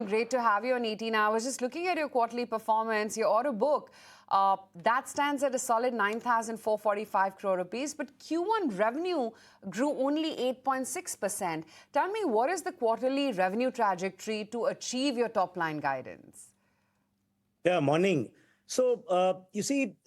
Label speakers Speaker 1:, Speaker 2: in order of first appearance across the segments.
Speaker 1: Great to have you on 18 hours. Just looking at your quarterly performance, your order book, that stands at a solid 9,445 crore rupees, but Q1 revenue grew only 8.6%. Tell me, what is the quarterly revenue trajectory to achieve your top line guidance?
Speaker 2: Yeah, morning. So, you see,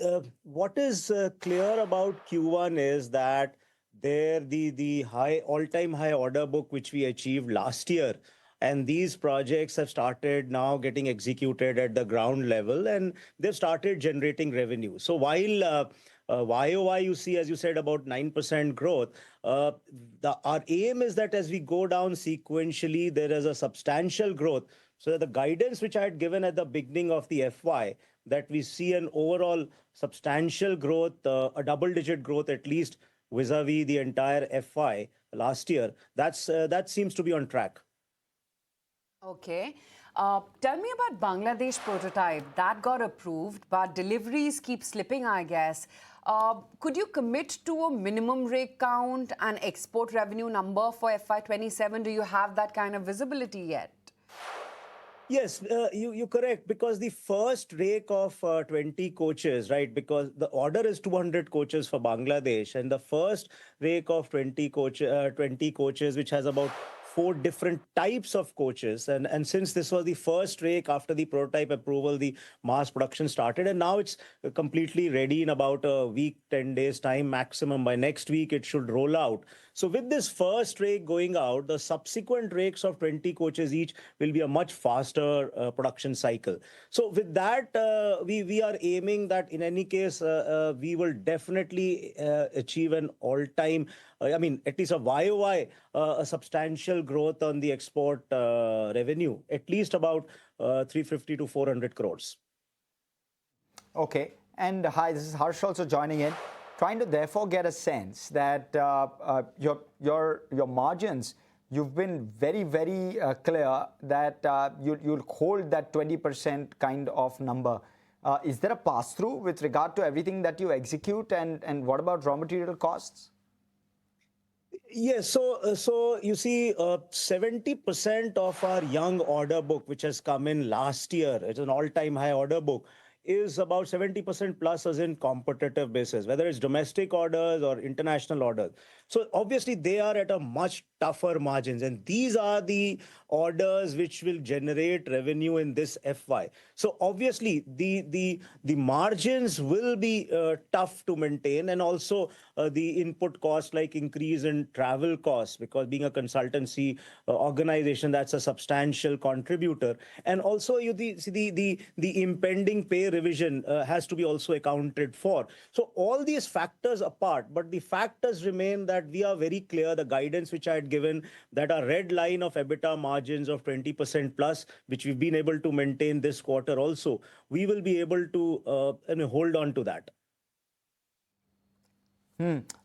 Speaker 2: what is clear about Q1 is that the high all-time high order book which we achieved last year, and these projects have started now getting executed at the ground level, and they've started generating revenue. So while YOY, you see, as you said, about 9% growth. Our aim is that as we go down sequentially, there is a substantial growth. So the guidance which I had given at the beginning of the FY, that we see an overall substantial growth, a double-digit growth at least vis-a-vis the entire FY last year, that seems to be on track.
Speaker 1: Okay. Tell me about Bangladesh prototype. That got approved, but deliveries keep slipping, I guess. Could you commit to a minimum rig count and export revenue number for FY27? Do you have that kind of visibility yet?
Speaker 2: Yes, you're correct, because the first rake of 20 coaches, right? Because the order is 200 coaches for Bangladesh, and the first rake of 20 coaches, which has about 4 different types of coaches. And since this was the first rake after the prototype approval, the mass production started, and now it's completely ready in about a week, 10 days time maximum. By next week, it should roll out. So with this first rake going out, the subsequent rakes of 20 coaches each will be a much faster production cycle. So with that, we are aiming that in any case, we will definitely achieve an all-time, at least a YOY, a substantial growth on the export revenue, at least about 350 to 400 crores.
Speaker 3: Okay. And hi, this is Harsh also joining in. Trying to therefore get a sense that your margins, you've been very, very clear that you'll hold that 20% kind of number. Is there a pass-through with regard to everything that you execute, and what about raw material costs?
Speaker 2: Yes, so you see, 70% of our young order book, which has come in last year, it's an all-time high order book, is about 70% plus as in competitive basis, whether it's domestic orders or international orders. So obviously they are at a much tougher margins, and these are the orders which will generate revenue in this FY. So obviously the margins will be tough to maintain, and also the input costs like increase in travel costs, because being a consultancy organization, that's a substantial contributor. And also the impending pay revision has to be also accounted for. So all these factors apart, but the factors remain that we are very clear, the guidance which I had given, that our red line of EBITDA margins of 20% plus, which we've been able to maintain this quarter also, we will be able to hold on to that.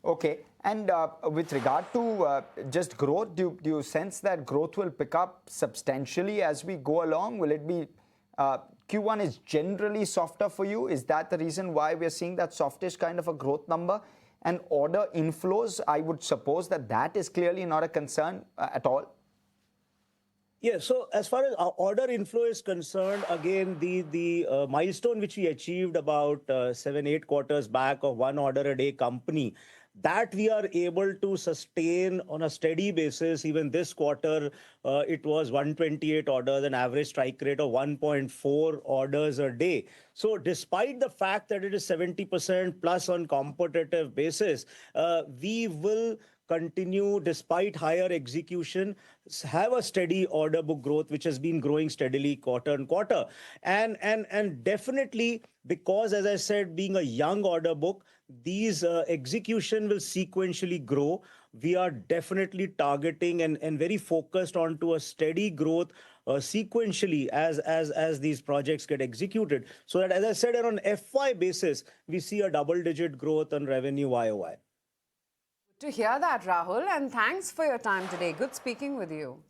Speaker 3: Okay. And with regard to just growth, do you sense that growth will pick up substantially as we go along? Will it be Q1 is generally softer for you? Is that the reason why we're seeing that softish kind of a growth number? And order inflows, I would suppose that is clearly not a concern at all.
Speaker 2: Yeah, so as far as our order inflow is concerned, again, the milestone which we achieved about 7-8 quarters back of one order a day company, that we are able to sustain on a steady basis. Even this quarter, it was 128 orders, an average strike rate of 1.4 orders a day. So despite the fact that it is 70% plus on competitive basis, we will continue, despite higher execution, have a steady order book growth, which has been growing steadily quarter on quarter. And definitely, because as I said, being a young order book, these execution will sequentially grow. We are definitely targeting and very focused on to a steady growth sequentially as these projects get executed. So that, as I said, on an FY basis, we see a double-digit growth on revenue YOY.
Speaker 1: To hear that, Rahul, and thanks for your time today. Good speaking with you.